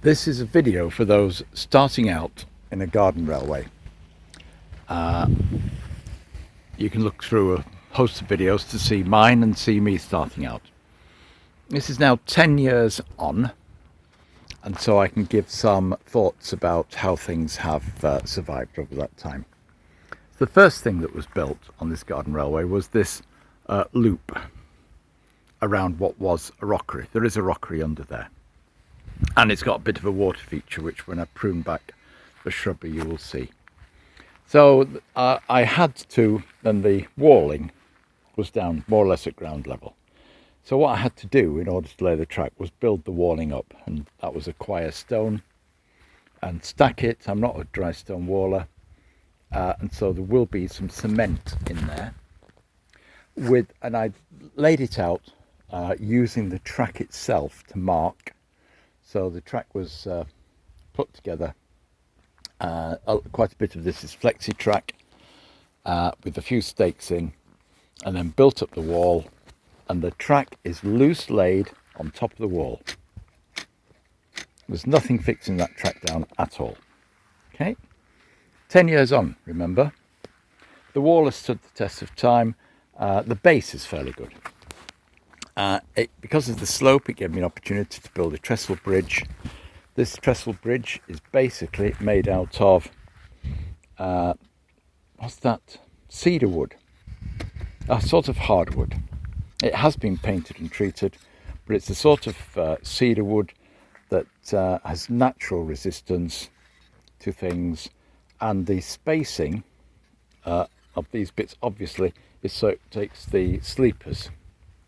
This is a video for those starting out in a garden railway. You can look through a host of videos to see mine and see me starting out. This is now 10 years on, and so I can give some thoughts about how things have survived over that time. The first thing that was built on this garden railway was this loop around what was a rockery. There is a rockery under there, and it's got a bit of a water feature, which when I prune back the shrubbery you will see. So I had to, and the walling was down more or less at ground level. So what I had to do in order to lay the track was build the walling up, and that was acquire stone and stack it. I'm not a dry stone waller, and so there will be some cement in there. And I laid it out using the track itself to mark. So the track was put together. Quite a bit of this is flexi track with a few stakes in, and then built up the wall, and the track is loose laid on top of the wall. There's nothing fixing that track down at all. Okay, 10 years on, remember. The wall has stood the test of time. The base is fairly good. Because of the slope, it gave me an opportunity to build a trestle bridge. This trestle bridge is basically made out of, cedar wood, a sort of hardwood. It has been painted and treated, but it's a sort of cedar wood that has natural resistance to things, and the spacing of these bits obviously is so it takes the sleepers,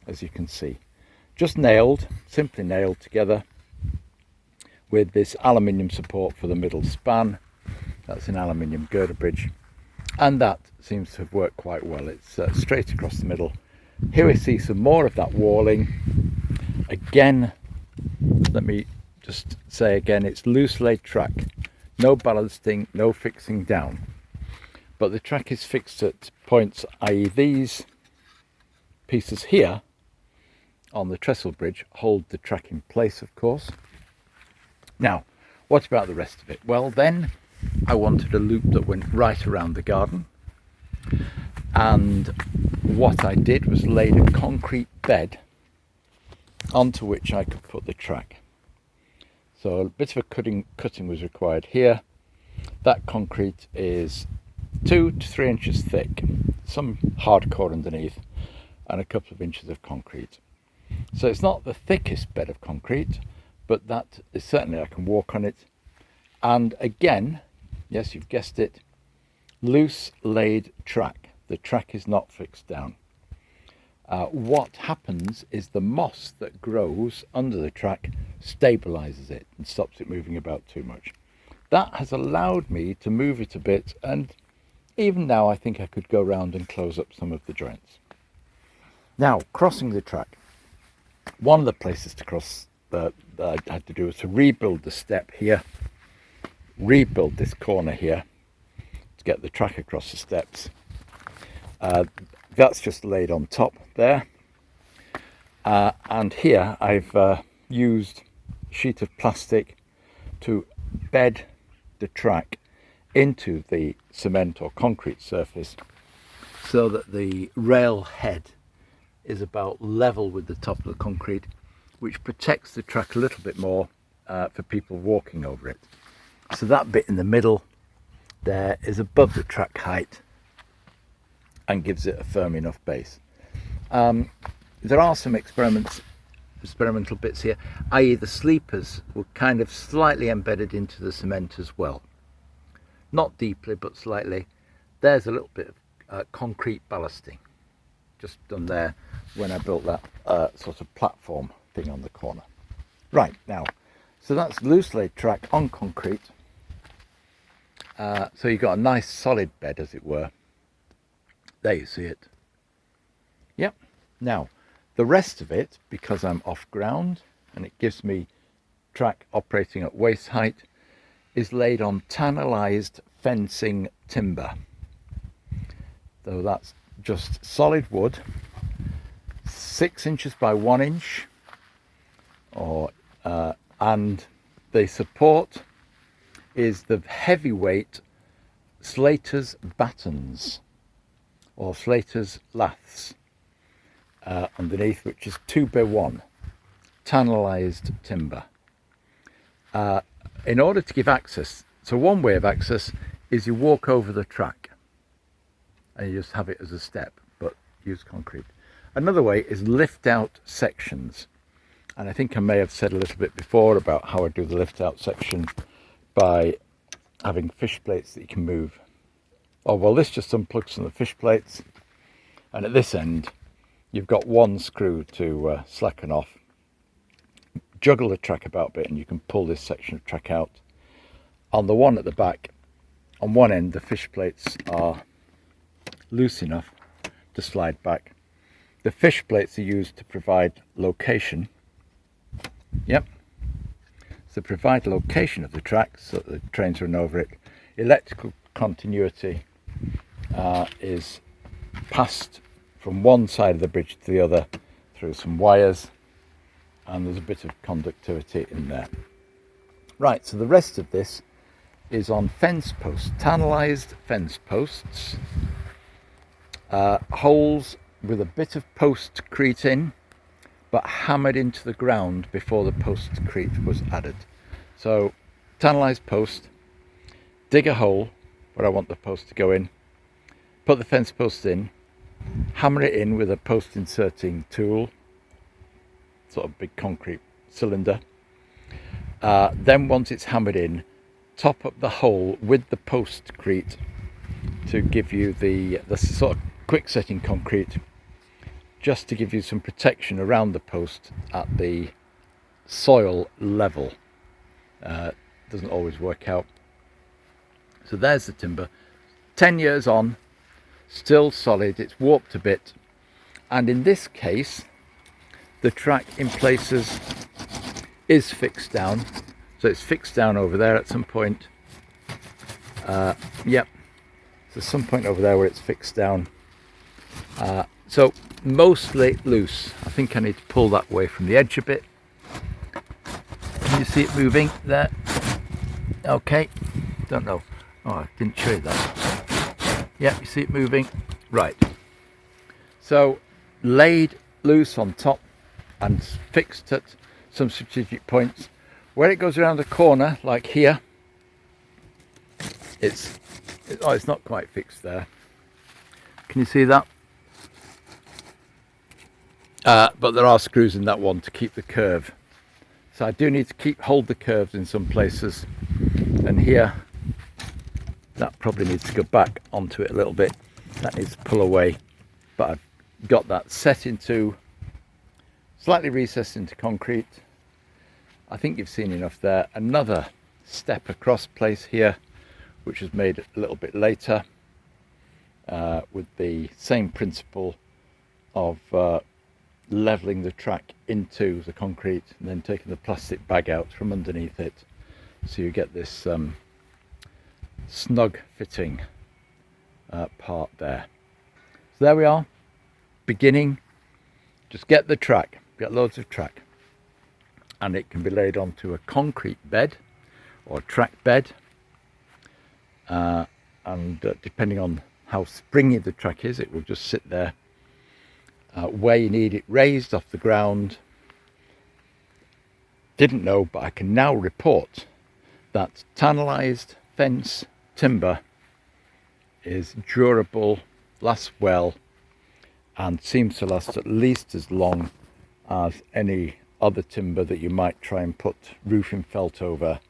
as you can see, just nailed, simply nailed together with this aluminium support for the middle span. That's an aluminium girder bridge, and that seems to have worked quite well. It's straight across the middle. Here we see some more of that walling. Again, let me just say again, it's loose laid track, no ballasting, no fixing down, but the track is fixed at points, i.e. these pieces here on the trestle bridge hold the track in place, of course. Now, what about the rest of it? Well, then I wanted a loop that went right around the garden, and what I did was laid a concrete bed onto which I could put the track. So a bit of a cutting was required here. That concrete is 2 to 3 inches thick, some hardcore underneath, and a couple of inches of concrete. So it's not the thickest bed of concrete, but that is certainly, I can walk on it. And again, yes, you've guessed it, loose laid track. The track is not fixed down. What happens is the moss that grows under the track stabilizes it and stops it moving about too much. That has allowed me to move it a bit, and even now I think I could go round and close up some of the joints. Now, crossing the track, one of the places to cross that I had to do was to rebuild the step here, rebuild this corner here to get the track across the steps. That's just laid on top there, and here I've used a sheet of plastic to bed the track into the cement or concrete surface so that the rail head is about level with the top of the concrete, which protects the track a little bit more for people walking over it. So that bit in the middle there is above the track height and gives it a firm enough base. There are some experimental bits here, i.e. the sleepers were kind of slightly embedded into the cement as well. Not deeply, but slightly. There's a little bit of concrete ballasting just done there when I built that sort of platform thing on the corner. Right, now, so that's loose laid track on concrete. So you've got a nice solid bed, as it were. There you see it. Yep. Now, the rest of it, because I'm off ground and it gives me track operating at waist height, is laid on tanalised fencing timber. So that's just solid wood, 6 inches by 1 inch, and the support is the heavyweight Slater's battens or Slater's laths underneath, which is 2x1 tanalised timber. In order to give access, so one way of access is you walk over the track and you just have it as a step, but use concrete. Another way is lift out sections, and I think I may have said a little bit before about how I do the lift out section by having fish plates that you can move. Oh well, this just unplugs from the fish plates, and at this end you've got one screw to slacken off. Juggle the track about a bit and you can pull this section of track out. On the one at the back, on one end the fish plates are loose enough to slide back. The fish plates are used to provide location. Yep. So provide location of the track so that the trains run over it. Electrical continuity is passed from one side of the bridge to the other through some wires, and there's a bit of conductivity in there. Right, so the rest of this is on fence posts, tanalised fence posts, holes with a bit of postcrete in, but hammered into the ground before the postcrete was added. So tanalised post, dig a hole where I want the post to go in, put the fence post in, hammer it in with a post inserting tool, sort of big concrete cylinder. Then once it's hammered in, top up the hole with the postcrete to give you the sort of quick setting concrete, just to give you some protection around the post at the soil level. Doesn't always work out. So there's the timber, 10 years on, still solid. It's warped a bit, and in this case the track in places is fixed down, so it's fixed down over there at some point. Yep, there's some point over there where it's fixed down, so mostly loose. I think I need to pull that away from the edge a bit. Can you see it moving there? Okay, don't know. Oh, I didn't show you that. Yeah, you see it moving. Right, so laid loose on top and fixed at some strategic points. Where it goes around the corner, like here, it's not quite fixed there. Can you see that? But there are screws in that one to keep the curve. So I do need to hold the curves in some places, and here that probably needs to go back onto it a little bit. That needs to pull away, but I've got that set into, slightly recessed into concrete. I think you've seen enough there. Another step across place here, which was made a little bit later, with the same principle of leveling the track into the concrete and then taking the plastic bag out from underneath it, so you get this snug fitting part there. So there we are, beginning. Just get the track, get loads of track, and it can be laid onto a concrete bed or track bed, and depending on how springy the track is, it will just sit there. Where you need it raised off the ground, didn't know, but I can now report that tanalised fence timber is durable, lasts well, and seems to last at least as long as any other timber that you might try and put roofing felt over,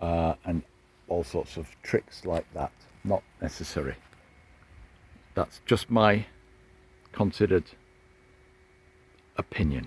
and all sorts of tricks like that. Not necessary. That's just my considered opinion.